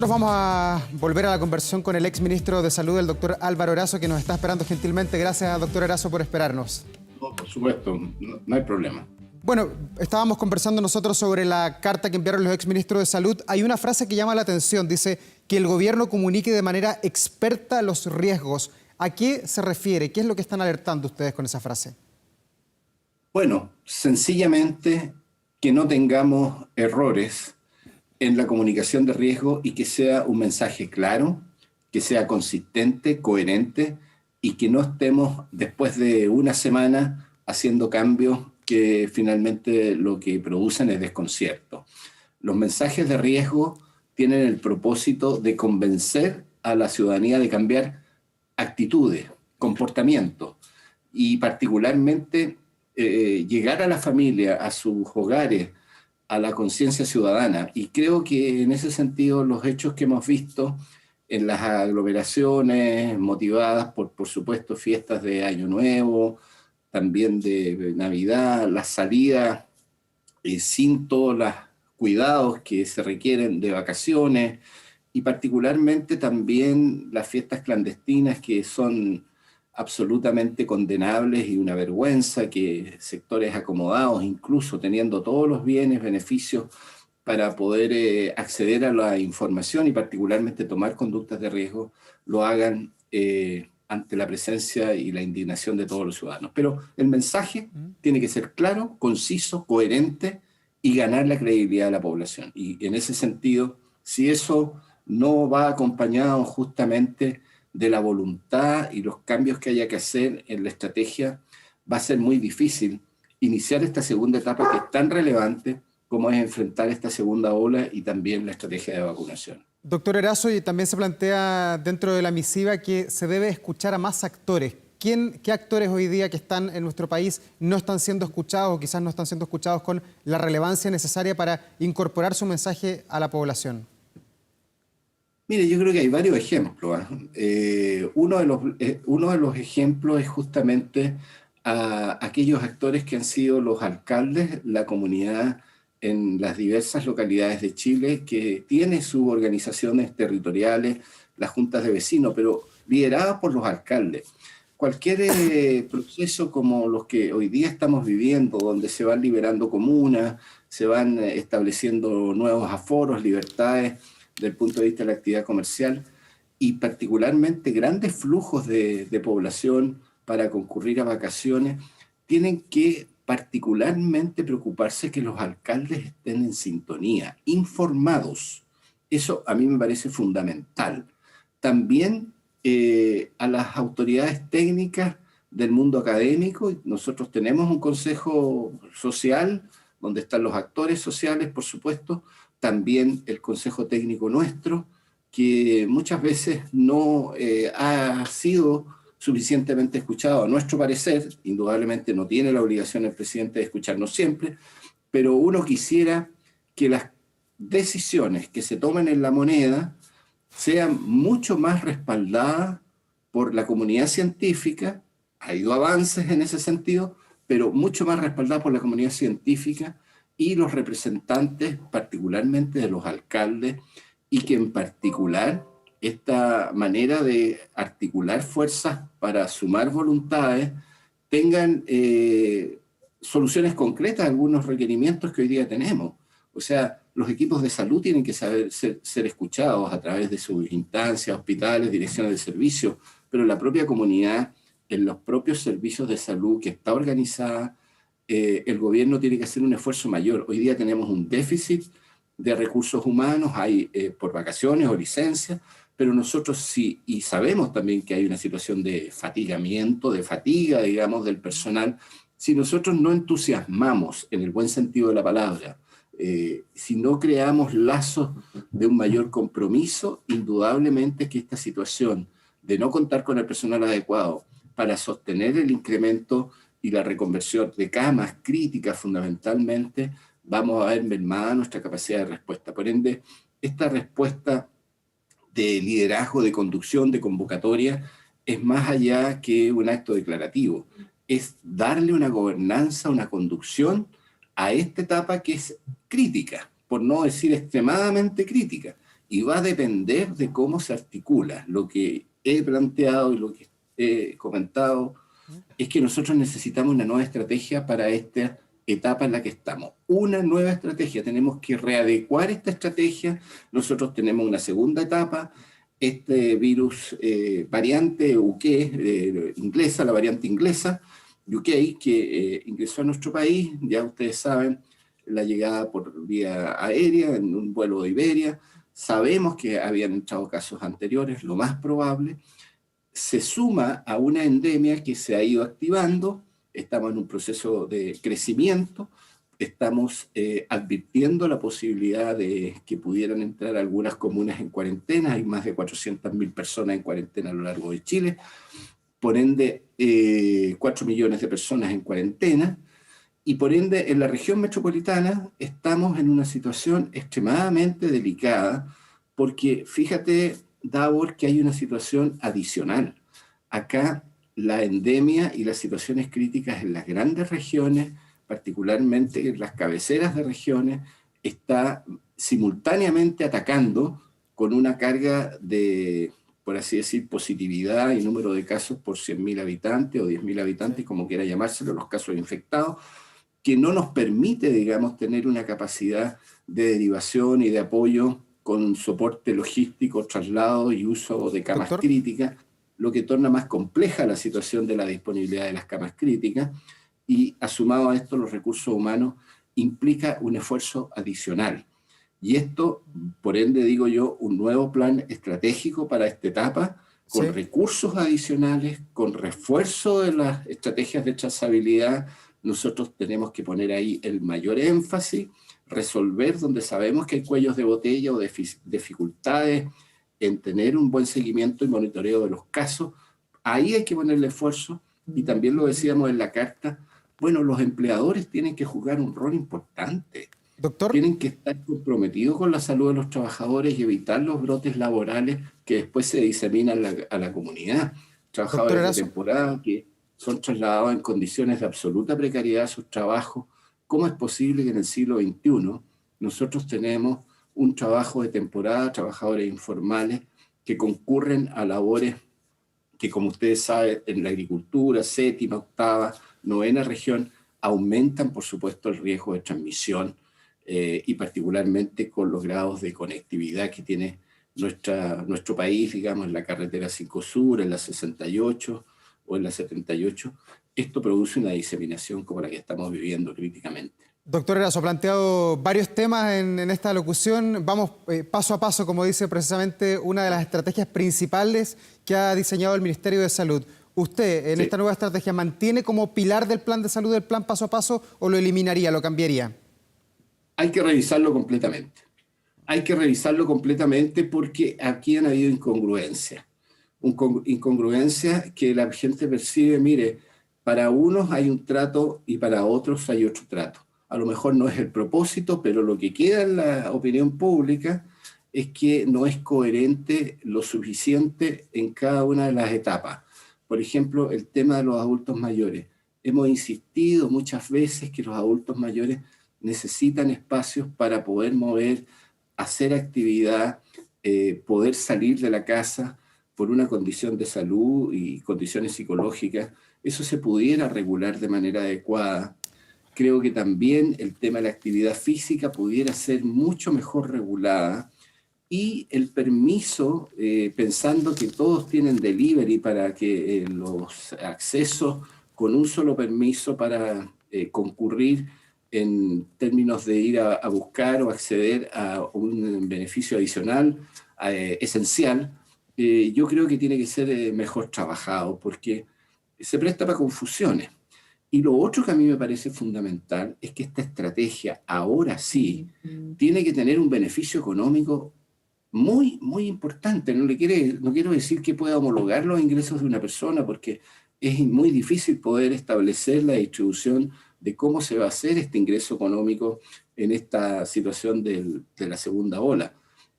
Nos vamos a volver a la conversación con el exministro de Salud, el doctor Álvaro Erazo, que nos está esperando gentilmente. Gracias, doctor Erazo, por esperarnos. No, por supuesto, no hay problema. Bueno, estábamos conversando nosotros sobre la carta que enviaron los exministros de Salud. Hay una frase que llama la atención, dice que el gobierno comunique de manera experta los riesgos. ¿A qué se refiere? ¿Qué es lo que están alertando ustedes con esa frase? Bueno, sencillamente que no tengamos errores en la comunicación de riesgo y que sea un mensaje claro, que sea consistente, coherente y que no estemos después de una semana haciendo cambios que finalmente lo que producen es desconcierto. Los mensajes de riesgo tienen el propósito de convencer a la ciudadanía de cambiar actitudes, comportamientos y particularmente llegar a la familia, a sus hogares, a la conciencia ciudadana. Y creo que en ese sentido los hechos que hemos visto en las aglomeraciones motivadas por supuesto, fiestas de Año Nuevo, también de Navidad, la salida sin todos los cuidados que se requieren de vacaciones y particularmente también las fiestas clandestinas que son absolutamente condenables y una vergüenza que sectores acomodados, incluso teniendo todos los bienes, beneficios para poder acceder a la información y particularmente tomar conductas de riesgo, lo hagan ante la presencia y la indignación de todos los ciudadanos. Pero el mensaje tiene que ser claro, conciso, coherente y ganar la credibilidad de la población. Y en ese sentido, si eso no va acompañado justamente de la voluntad y los cambios que haya que hacer en la estrategia, va a ser muy difícil iniciar esta segunda etapa que es tan relevante como es enfrentar esta segunda ola y también la estrategia de vacunación. Doctor Erazo, y también se plantea dentro de la misiva que se debe escuchar a más actores. ¿Qué actores hoy día que están en nuestro país no están siendo escuchados o quizás no están siendo escuchados con la relevancia necesaria para incorporar su mensaje a la población? Mire, yo creo que hay varios ejemplos. Uno de los ejemplos es justamente a aquellos actores que han sido los alcaldes, la comunidad en las diversas localidades de Chile, que tiene sus organizaciones territoriales, las juntas de vecinos, pero lideradas por los alcaldes. Cualquier proceso como los que hoy día estamos viviendo, donde se van liberando comunas, se van estableciendo nuevos aforos, libertades, desde el punto de vista de la actividad comercial y particularmente grandes flujos de población para concurrir a vacaciones, tienen que particularmente preocuparse que los alcaldes estén en sintonía, informados. Eso a mí me parece fundamental. También a las autoridades técnicas del mundo académico, nosotros tenemos un consejo social donde están los actores sociales, por supuesto, también el consejo técnico nuestro, que muchas veces no ha sido suficientemente escuchado. A nuestro parecer, indudablemente no tiene la obligación el presidente de escucharnos siempre, pero uno quisiera que las decisiones que se tomen en la moneda sean mucho más respaldadas por la comunidad científica. Ha habido avances en ese sentido, pero mucho más respaldadas por la comunidad científica y los representantes particularmente de los alcaldes, y que en particular esta manera de articular fuerzas para sumar voluntades tengan soluciones concretas a algunos requerimientos que hoy día tenemos. O sea, los equipos de salud tienen que saber ser escuchados a través de sus instancias, hospitales, direcciones de servicio, pero la propia comunidad, en los propios servicios de salud que está organizada, el gobierno tiene que hacer un esfuerzo mayor. Hoy día tenemos un déficit de recursos humanos, hay por vacaciones o licencias, pero nosotros sí, y sabemos también que hay una situación de fatigamiento, de fatiga, digamos, del personal. Si nosotros no entusiasmamos, en el buen sentido de la palabra, si no creamos lazos de un mayor compromiso, indudablemente que esta situación de no contar con el personal adecuado para sostener el incremento y la reconversión de camas críticas fundamentalmente, vamos a ver mermada nuestra capacidad de respuesta. Por ende, esta respuesta de liderazgo, de conducción, de convocatoria, es más allá que un acto declarativo. Es darle una gobernanza, una conducción a esta etapa que es crítica, por no decir extremadamente crítica, y va a depender de cómo se articula. Lo que he planteado y lo que he comentado es que nosotros necesitamos una nueva estrategia para esta etapa en la que estamos. Una nueva estrategia, tenemos que readecuar esta estrategia. Nosotros tenemos una segunda etapa, este virus variante UK, inglesa, la variante inglesa, UK, que ingresó a nuestro país, ya ustedes saben, la llegada por vía aérea, en un vuelo de Iberia. Sabemos que habían entrado casos anteriores, lo más probable. Se suma a una endemia que se ha ido activando, estamos en un proceso de crecimiento, estamos advirtiendo la posibilidad de que pudieran entrar algunas comunas en cuarentena, hay más de 400.000 personas en cuarentena a lo largo de Chile, por ende 4 millones de personas en cuarentena, y por ende en la región metropolitana estamos en una situación extremadamente delicada, porque fíjate, Davor, que hay una situación adicional. Acá la endemia y las situaciones críticas en las grandes regiones, particularmente en las cabeceras de regiones, está simultáneamente atacando con una carga de, por así decir, positividad y número de casos por 100.000 habitantes o 10.000 habitantes, como quiera llamárselo, los casos infectados, que no nos permite, digamos, tener una capacidad de derivación y de apoyo con soporte logístico, traslado y uso de camas Doctor. críticas, lo que torna más compleja la situación de la disponibilidad de las camas críticas, y asumado a esto los recursos humanos implica un esfuerzo adicional. Y esto, por ende, digo yo, un nuevo plan estratégico para esta etapa, con Sí. recursos adicionales, con refuerzo de las estrategias de trazabilidad. Nosotros tenemos que poner ahí el mayor énfasis, resolver donde sabemos que hay cuellos de botella o dificultades en tener un buen seguimiento y monitoreo de los casos. Ahí hay que ponerle esfuerzo, y también lo decíamos en la carta, bueno, los empleadores tienen que jugar un rol importante, Doctor. tienen que estar comprometidos con la salud de los trabajadores y evitar los brotes laborales que después se diseminan a la comunidad. Doctor Trabajadores de Erazo. temporada que son trasladados en condiciones de absoluta precariedad a sus trabajos. ¿Cómo es posible que en el siglo XXI nosotros tenemos un trabajo de temporada, trabajadores informales que concurren a labores que, como ustedes saben, en la agricultura, séptima, octava, novena región, aumentan, por supuesto, el riesgo de transmisión, y particularmente con los grados de conectividad que tiene nuestro país, digamos, en la carretera 5 Sur, en la 68 o en la 78, esto produce una diseminación como la que estamos viviendo críticamente. Doctor Erazo, ha planteado varios temas en esta locución. Vamos paso a paso, como dice precisamente una de las estrategias principales que ha diseñado el Ministerio de Salud. ¿Usted en esta Sí. nueva estrategia mantiene como pilar del plan de salud el plan paso a paso o lo eliminaría, lo cambiaría? Hay que revisarlo completamente. Hay que revisarlo completamente porque aquí han habido incongruencias. Incongruencias que la gente percibe, mire, para unos hay un trato y para otros hay otro trato. A lo mejor no es el propósito, pero lo que queda en la opinión pública es que no es coherente lo suficiente en cada una de las etapas. Por ejemplo, el tema de los adultos mayores. Hemos insistido muchas veces que los adultos mayores necesitan espacios para poder mover, hacer actividad, poder salir de la casa por una condición de salud y condiciones psicológicas. Eso se pudiera regular de manera adecuada. Creo que también el tema de la actividad física pudiera ser mucho mejor regulada, y el permiso, pensando que todos tienen delivery para que los accesos con un solo permiso para concurrir en términos de ir a buscar o acceder a un beneficio adicional esencial, yo creo que tiene que ser mejor trabajado porque se presta para confusiones. Y lo otro que a mí me parece fundamental es que esta estrategia, ahora sí, tiene que tener un beneficio económico muy, muy importante. No quiero decir que pueda homologar los ingresos de una persona, porque es muy difícil poder establecer la distribución de cómo se va a hacer este ingreso económico en esta situación de la segunda ola.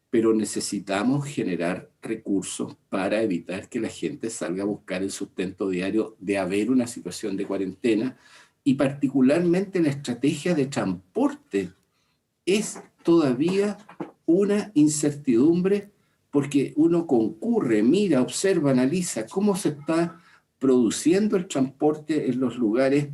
Pero necesitamos generar recursos para evitar que la gente salga a buscar el sustento diario de haber una situación de cuarentena, y particularmente la estrategia de transporte es todavía una incertidumbre porque uno concurre, mira, observa, analiza cómo se está produciendo el transporte en los lugares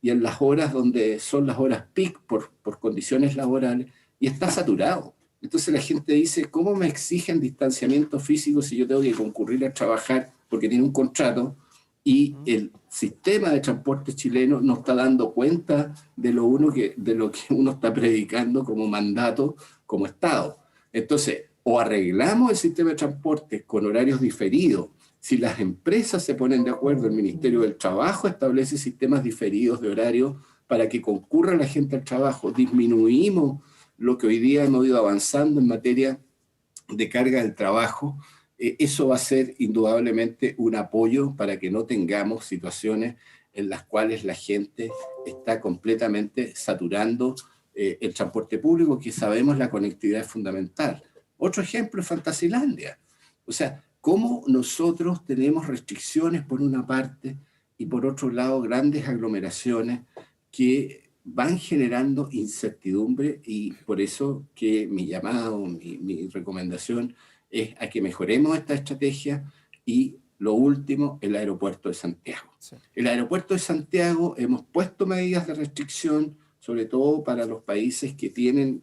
y en las horas donde son las horas peak por condiciones laborales, y está saturado. Entonces la gente dice, ¿cómo me exigen distanciamiento físico si yo tengo que concurrir a trabajar porque tiene un contrato y el sistema de transporte chileno no está dando cuenta de lo que uno está predicando como mandato, como Estado? Entonces, o arreglamos el sistema de transporte con horarios diferidos. Si las empresas se ponen de acuerdo, el Ministerio del Trabajo establece sistemas diferidos de horario para que concurra la gente al trabajo. Disminuimos lo que hoy día hemos ido avanzando en materia de carga del trabajo. Eso va a ser indudablemente un apoyo para que no tengamos situaciones en las cuales la gente está completamente saturando el transporte público, que sabemos la conectividad es fundamental. Otro ejemplo es Fantasilandia. O sea, cómo nosotros tenemos restricciones por una parte y por otro lado grandes aglomeraciones que van generando incertidumbre, y por eso que mi llamado, mi recomendación es a que mejoremos esta estrategia. Y lo último, el aeropuerto de Santiago. Sí. El aeropuerto de Santiago hemos puesto medidas de restricción, sobre todo para los países que tienen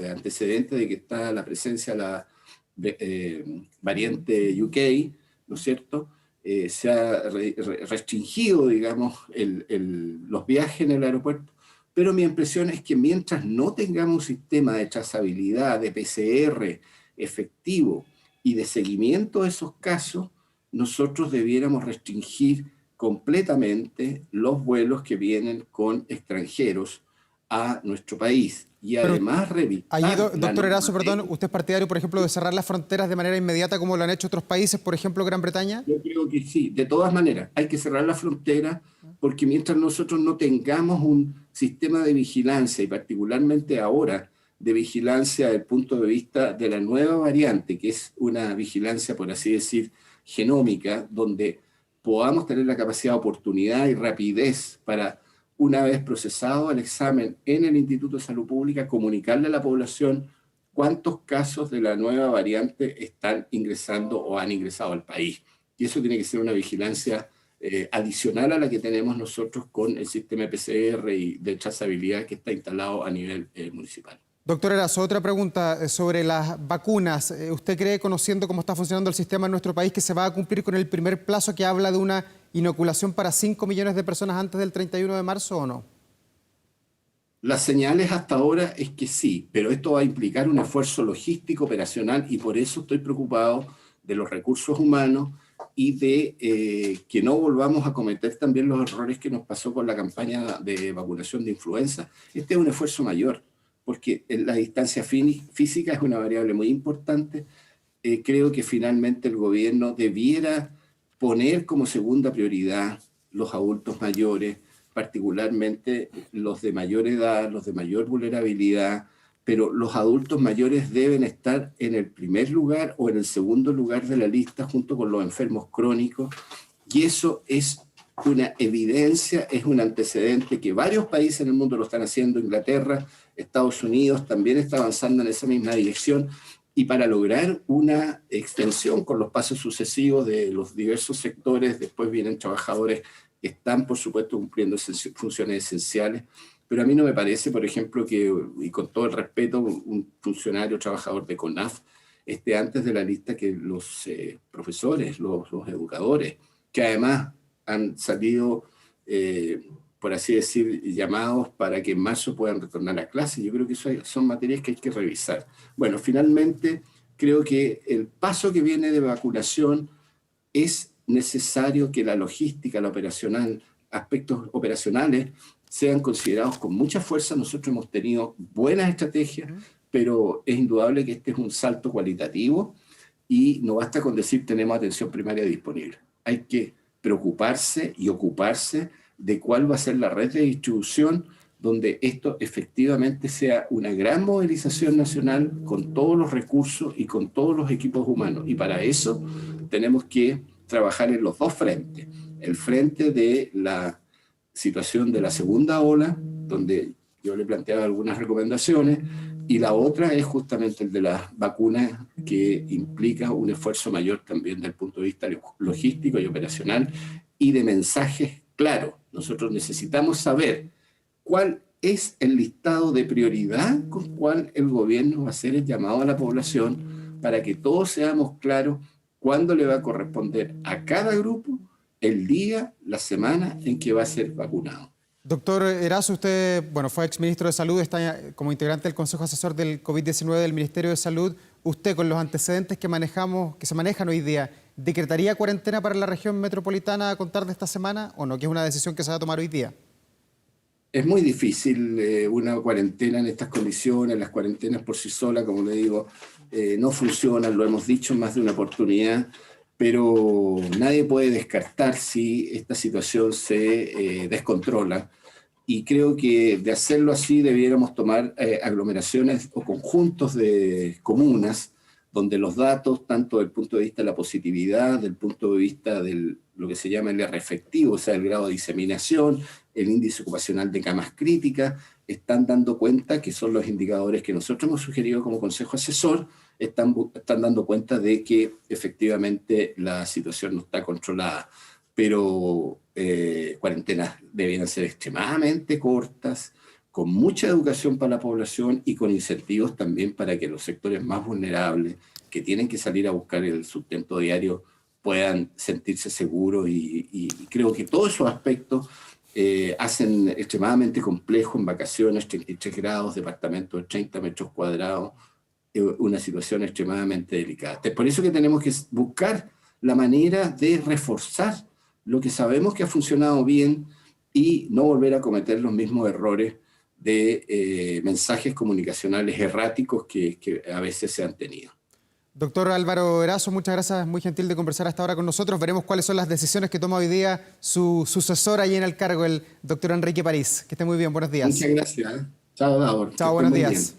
antecedentes de que está la presencia de la variante UK, ¿no es cierto? Se ha restringido, digamos, los viajes en el aeropuerto, pero mi impresión es que mientras no tengamos un sistema de trazabilidad, de PCR efectivo y de seguimiento de esos casos, nosotros debiéramos restringir completamente los vuelos que vienen con extranjeros a nuestro país. Y además revisar... Allí, doctor Erazo, perdón, ¿usted es partidario, por ejemplo, de cerrar las fronteras de manera inmediata como lo han hecho otros países, por ejemplo, Gran Bretaña? Yo creo que sí, de todas maneras, hay que cerrar las fronteras, porque mientras nosotros no tengamos un sistema de vigilancia, y particularmente ahora de vigilancia desde el punto de vista de la nueva variante, que es una vigilancia, por así decir, genómica, donde podamos tener la capacidad de oportunidad y rapidez para, una vez procesado el examen en el Instituto de Salud Pública, comunicarle a la población cuántos casos de la nueva variante están ingresando o han ingresado al país. Y eso tiene que ser una vigilancia adicional a la que tenemos nosotros con el sistema PCR y de trazabilidad que está instalado a nivel municipal. Doctor Erazo, otra pregunta sobre las vacunas. ¿Usted cree, conociendo cómo está funcionando el sistema en nuestro país, que se va a cumplir con el primer plazo que habla de una inoculación para 5 millones de personas antes del 31 de marzo o no? Las señales hasta ahora es que sí, pero esto va a implicar un esfuerzo logístico, operacional, y por eso estoy preocupado de los recursos humanos y de que no volvamos a cometer también los errores que nos pasó con la campaña de vacunación de influenza. Este es un esfuerzo mayor, porque la distancia física es una variable muy importante. Creo que finalmente el gobierno debiera poner como segunda prioridad los adultos mayores, particularmente los de mayor edad, los de mayor vulnerabilidad, pero los adultos mayores deben estar en el primer lugar o en el segundo lugar de la lista junto con los enfermos crónicos, y eso es una evidencia, es un antecedente que varios países en el mundo lo están haciendo. Inglaterra, Estados Unidos también está avanzando en esa misma dirección, y para lograr una extensión con los pasos sucesivos de los diversos sectores, después vienen trabajadores que están, por supuesto, cumpliendo funciones esenciales, pero a mí no me parece, por ejemplo, que, y con todo el respeto, un funcionario trabajador de CONAF esté antes de la lista que los profesores, los educadores, que además han salido, por así decir, llamados para que en marzo puedan retornar a clase. Yo creo que eso son materias que hay que revisar. Bueno, finalmente, creo que el paso que viene de vacunación es necesario que la logística, la operacional, aspectos operacionales sean considerados con mucha fuerza. Nosotros hemos tenido buenas estrategias, pero es indudable que este es un salto cualitativo y no basta con decir tenemos atención primaria disponible. Hay que preocuparse y ocuparse de cuál va a ser la red de distribución donde esto efectivamente sea una gran movilización nacional con todos los recursos y con todos los equipos humanos. Y para eso tenemos que trabajar en los dos frentes. El frente de la situación de la segunda ola, donde yo le planteaba algunas recomendaciones, Y la otra es justamente el de las vacunas, que implica un esfuerzo mayor también desde el punto de vista logístico y operacional y de mensajes claros. Nosotros necesitamos saber cuál es el listado de prioridad con cuál el gobierno va a hacer el llamado a la población para que todos seamos claros cuándo le va a corresponder a cada grupo el día, la semana en que va a ser vacunado. Doctor Erazo, usted fue exministro de Salud, está como integrante del Consejo Asesor del COVID-19 del Ministerio de Salud. Usted, con los antecedentes que se manejan hoy día, ¿decretaría cuarentena para la región metropolitana a contar de esta semana o no? Que es una decisión que se va a tomar hoy día. Es muy difícil una cuarentena en estas condiciones. Las cuarentenas por sí solas, como le digo, no funcionan, lo hemos dicho en más de una oportunidad, pero nadie puede descartar si esta situación se descontrola. Y creo que de hacerlo así debiéramos tomar aglomeraciones o conjuntos de comunas donde los datos, tanto desde el punto de vista de la positividad, del punto de vista de lo que se llama el R efectivo, o sea, el grado de diseminación, el índice ocupacional de camas críticas, están dando cuenta, que son los indicadores que nosotros hemos sugerido como Consejo Asesor, están dando cuenta de que efectivamente la situación no está controlada. Pero cuarentenas debieran ser extremadamente cortas, con mucha educación para la población y con incentivos también para que los sectores más vulnerables, que tienen que salir a buscar el sustento diario, puedan sentirse seguros. Y creo que todos esos aspectos hacen extremadamente complejo en vacaciones, 33 grados, departamentos de 30 metros cuadrados, una situación extremadamente delicada. Es por eso que tenemos que buscar la manera de reforzar lo que sabemos que ha funcionado bien y no volver a cometer los mismos errores de mensajes comunicacionales erráticos que a veces se han tenido. Doctor Álvaro Erazo, muchas gracias, muy gentil de conversar hasta ahora con nosotros. Veremos cuáles son las decisiones que toma hoy día su sucesor allí en el cargo, el doctor Enrique París. Que esté muy bien, buenos días. Muchas gracias. Chao, Davor. Chao, buenos días.